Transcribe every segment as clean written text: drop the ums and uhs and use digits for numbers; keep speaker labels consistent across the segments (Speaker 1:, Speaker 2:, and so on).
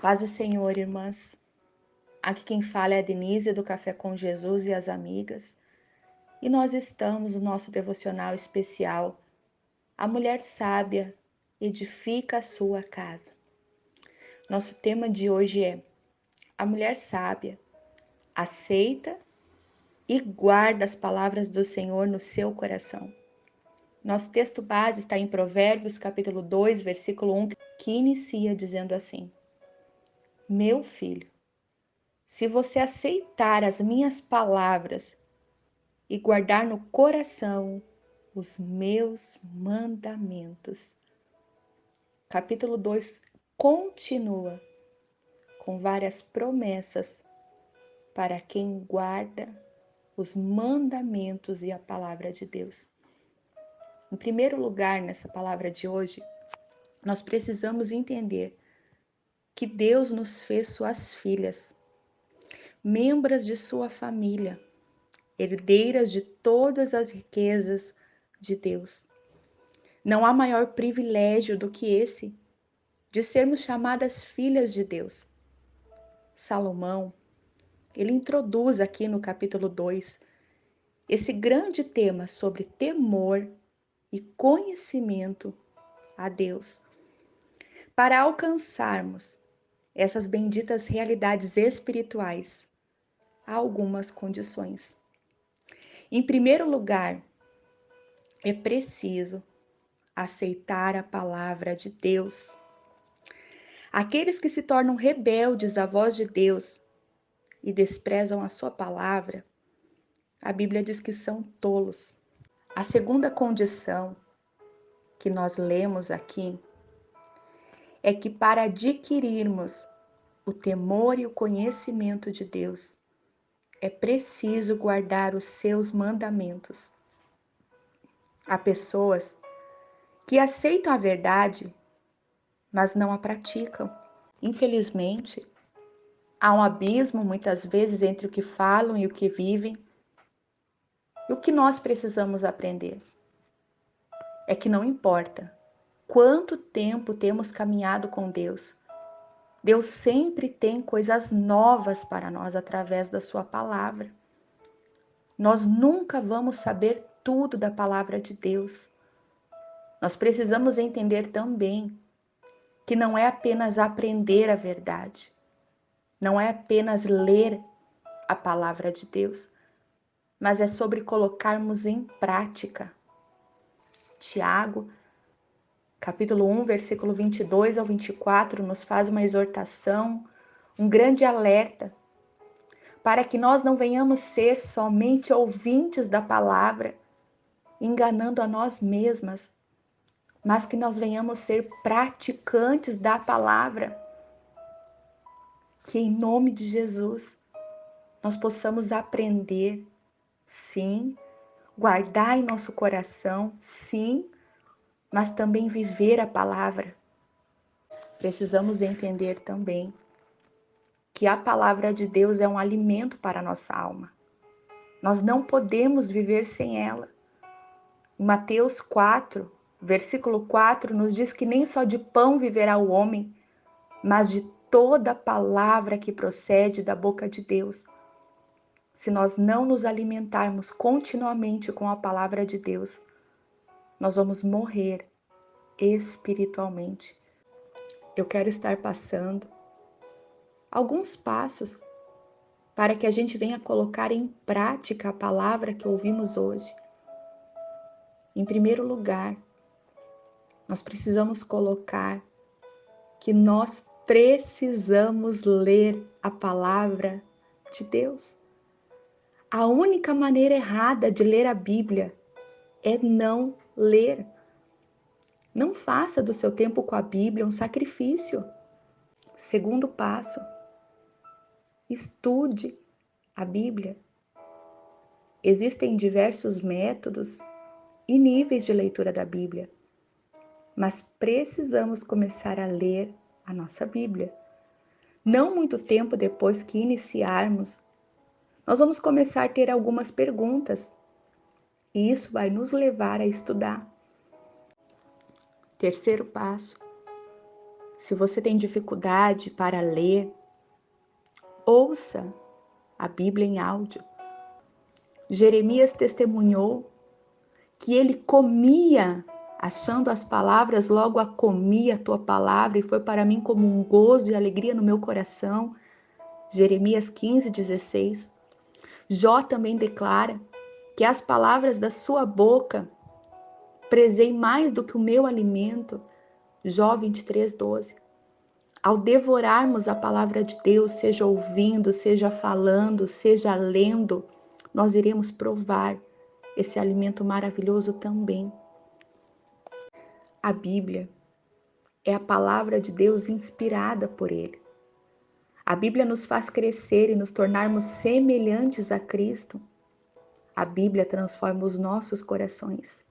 Speaker 1: Paz do Senhor, irmãs. Aqui quem fala é a Denise do Café com Jesus e as amigas. E nós estamos no nosso devocional especial. A mulher sábia edifica a sua casa. Nosso tema de hoje é: a mulher sábia aceita e guarda as palavras do Senhor no seu coração. Nosso texto base está em Provérbios, capítulo 2, versículo 1, que inicia dizendo assim: Meu filho, se você aceitar as minhas palavras e guardar no coração os meus mandamentos. Capítulo 2 continua com várias promessas para quem guarda os mandamentos e a palavra de Deus. Em primeiro lugar, nessa palavra de hoje, nós precisamos entender que Deus nos fez suas filhas, membros de sua família, herdeiras de todas as riquezas de Deus. Não há maior privilégio do que esse, de sermos chamadas filhas de Deus. Salomão, ele introduz aqui no capítulo 2 esse grande tema sobre temor e conhecimento a Deus. Para alcançarmos essas benditas realidades espirituais, há algumas condições. Em primeiro lugar, é preciso aceitar a palavra de Deus. Aqueles que se tornam rebeldes à voz de Deus e desprezam a sua palavra, a Bíblia diz que são tolos. A segunda condição que nós lemos aqui é que para adquirirmos o temor e o conhecimento de Deus, é preciso guardar os seus mandamentos. Há pessoas que aceitam a verdade, mas não a praticam. Infelizmente, há um abismo muitas vezes entre o que falam e o que vivem. E o que nós precisamos aprender é que não importa quanto tempo temos caminhado com Deus, Deus sempre tem coisas novas para nós através da sua palavra. Nós nunca vamos saber tudo da palavra de Deus. Nós precisamos entender também que não é apenas aprender a verdade, não é apenas ler a palavra de Deus, mas é sobre colocarmos em prática. Tiago, capítulo 1, versículo 22 ao 24, nos faz uma exortação, um grande alerta, para que nós não venhamos ser somente ouvintes da palavra, enganando a nós mesmas, mas que nós venhamos ser praticantes da palavra. Que em nome de Jesus nós possamos aprender, sim, guardar em nosso coração, sim, mas também viver a palavra. Precisamos entender também que a palavra de Deus é um alimento para a nossa alma. Nós não podemos viver sem ela. Em Mateus 4, versículo 4, nos diz que nem só de pão viverá o homem, mas de toda palavra que procede da boca de Deus. Se nós não nos alimentarmos continuamente com a palavra de Deus, nós vamos morrer espiritualmente. Eu quero estar passando alguns passos para que a gente venha colocar em prática a palavra que ouvimos hoje. Em primeiro lugar, nós precisamos colocar que nós precisamos ler a palavra de Deus. A única maneira errada de ler a Bíblia é não ler. Não faça do seu tempo com a Bíblia um sacrifício. Segundo passo, estude a Bíblia. Existem diversos métodos e níveis de leitura da Bíblia, mas precisamos começar a ler a nossa Bíblia. Não muito tempo depois que iniciarmos, nós vamos começar a ter algumas perguntas e isso vai nos levar a estudar. Terceiro passo, Se você tem dificuldade para ler, ouça a Bíblia em áudio. Jeremias testemunhou que ele comia, achando as palavras, logo a comia a tua palavra, e foi para mim como um gozo e alegria no meu coração. Jeremias 15:16. Jó também declara que as palavras da sua boca prezei mais do que o meu alimento. Jó 23:12. Ao devorarmos a palavra de Deus, seja ouvindo, seja falando, seja lendo, nós iremos provar esse alimento maravilhoso também. A Bíblia é a palavra de Deus inspirada por Ele. A Bíblia nos faz crescer e nos tornarmos semelhantes a Cristo. A Bíblia transforma os nossos corações.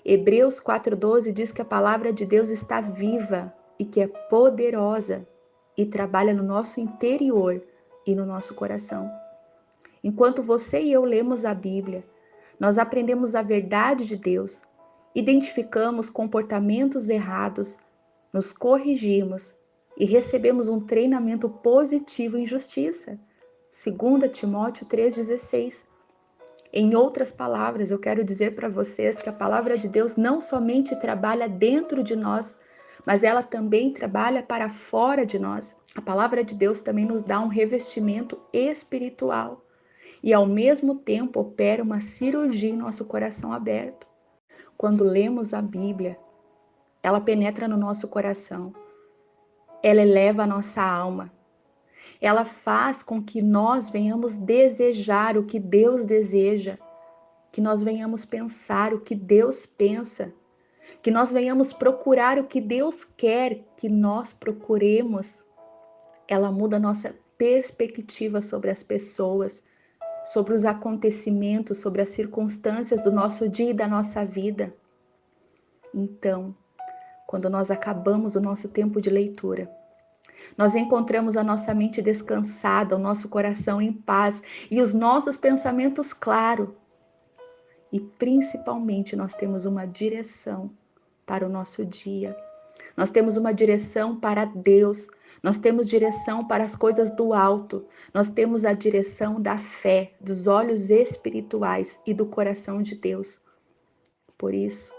Speaker 1: Hebreus 4:12 diz que a palavra de Deus está viva e que é poderosa e trabalha no nosso interior e no nosso coração. Enquanto você e eu lemos a Bíblia, nós aprendemos a verdade de Deus, identificamos comportamentos errados, nos corrigimos e recebemos um treinamento positivo em justiça. 2 Timóteo 3,16. Em outras palavras, eu quero dizer para vocês que a palavra de Deus não somente trabalha dentro de nós, mas ela também trabalha para fora de nós. A palavra de Deus também nos dá um revestimento espiritual e, ao mesmo tempo, opera uma cirurgia em nosso coração aberto. Quando lemos a Bíblia, ela penetra no nosso coração, ela eleva a nossa alma, ela faz com que nós venhamos desejar o que Deus deseja, que nós venhamos pensar o que Deus pensa, que nós venhamos procurar o que Deus quer que nós procuremos. Ela muda a nossa perspectiva sobre as pessoas, sobre os acontecimentos, sobre as circunstâncias do nosso dia e da nossa vida. Então, quando nós acabamos o nosso tempo de leitura, nós encontramos a nossa mente descansada, o nosso coração em paz e os nossos pensamentos claros. E principalmente nós temos uma direção para o nosso dia. Nós temos uma direção para Deus. Nós temos direção para as coisas do alto. Nós temos a direção da fé, dos olhos espirituais e do coração de Deus. Por isso,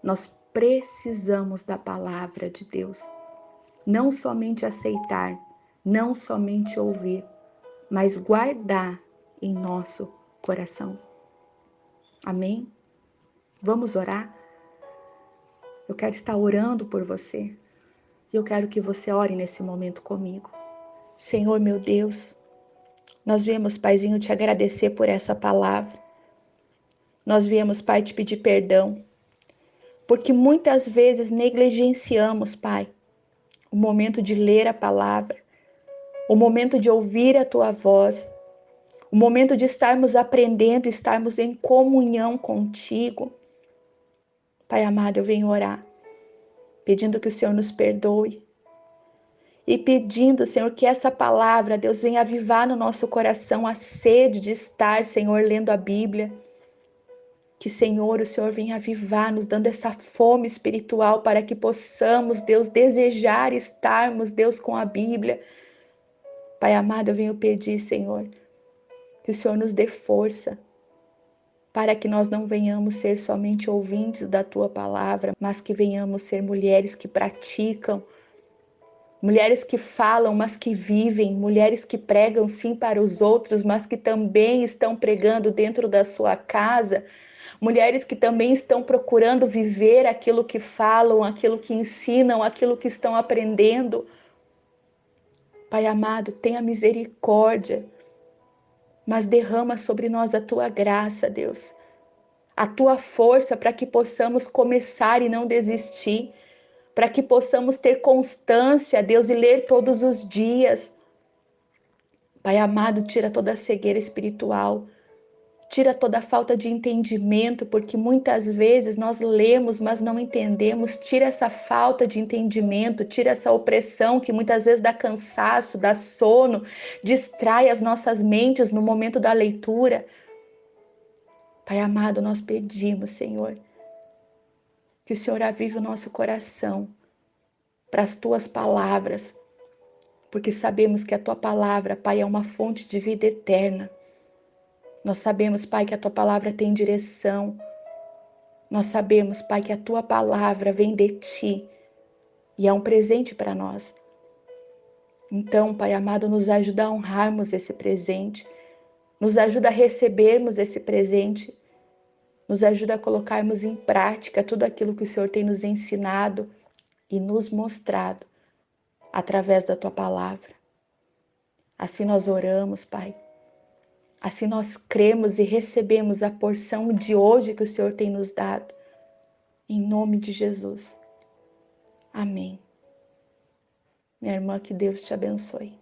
Speaker 1: nós precisamos da palavra de Deus. Não somente aceitar, não somente ouvir, mas guardar em nosso coração. Amém? Vamos orar? Eu quero estar orando por você. E eu quero que você ore nesse momento comigo. Senhor, meu Deus, nós viemos, Paizinho, te agradecer por essa palavra. Nós viemos, Pai, te pedir perdão, porque muitas vezes negligenciamos, Pai, o momento de ler a palavra, o momento de ouvir a tua voz, o momento de estarmos aprendendo, estarmos em comunhão contigo. Pai amado, eu venho orar, pedindo que o Senhor nos perdoe e pedindo, Senhor, que essa palavra, Deus, venha avivar no nosso coração a sede de estar, Senhor, lendo a Bíblia. Que, Senhor, o Senhor venha avivar, nos dando essa fome espiritual para que possamos, Deus, desejar estarmos, Deus, com a Bíblia. Pai amado, eu venho pedir, Senhor, que o Senhor nos dê força para que nós não venhamos ser somente ouvintes da Tua palavra, mas que venhamos ser mulheres que praticam, mulheres que falam, mas que vivem, mulheres que pregam sim para os outros, mas que também estão pregando dentro da sua casa, mulheres que também estão procurando viver aquilo que falam, aquilo que ensinam, aquilo que estão aprendendo. Pai amado, tenha misericórdia, mas derrama sobre nós a tua graça, Deus, a tua força para que possamos começar e não desistir, para que possamos ter constância, Deus, e ler todos os dias. Pai amado, tira toda a cegueira espiritual, tira toda a falta de entendimento, porque muitas vezes nós lemos, mas não entendemos. Tira essa falta de entendimento, tira essa opressão que muitas vezes dá cansaço, dá sono, distrai as nossas mentes no momento da leitura. Pai amado, nós pedimos, Senhor, que o Senhor avive o nosso coração, para as tuas palavras, porque sabemos que a tua palavra, Pai, é uma fonte de vida eterna. Nós sabemos, Pai, que a tua palavra tem direção. Nós sabemos, Pai, que a tua palavra vem de ti e é um presente para nós. Então, Pai amado, nos ajuda a honrarmos esse presente, nos ajuda a recebermos esse presente, nos ajuda a colocarmos em prática tudo aquilo que o Senhor tem nos ensinado e nos mostrado através da tua palavra. Assim nós oramos, Pai. Assim nós cremos e recebemos a porção de hoje que o Senhor tem nos dado. Em nome de Jesus. Amém. Minha irmã, que Deus te abençoe.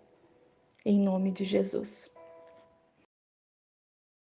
Speaker 1: Em nome de Jesus.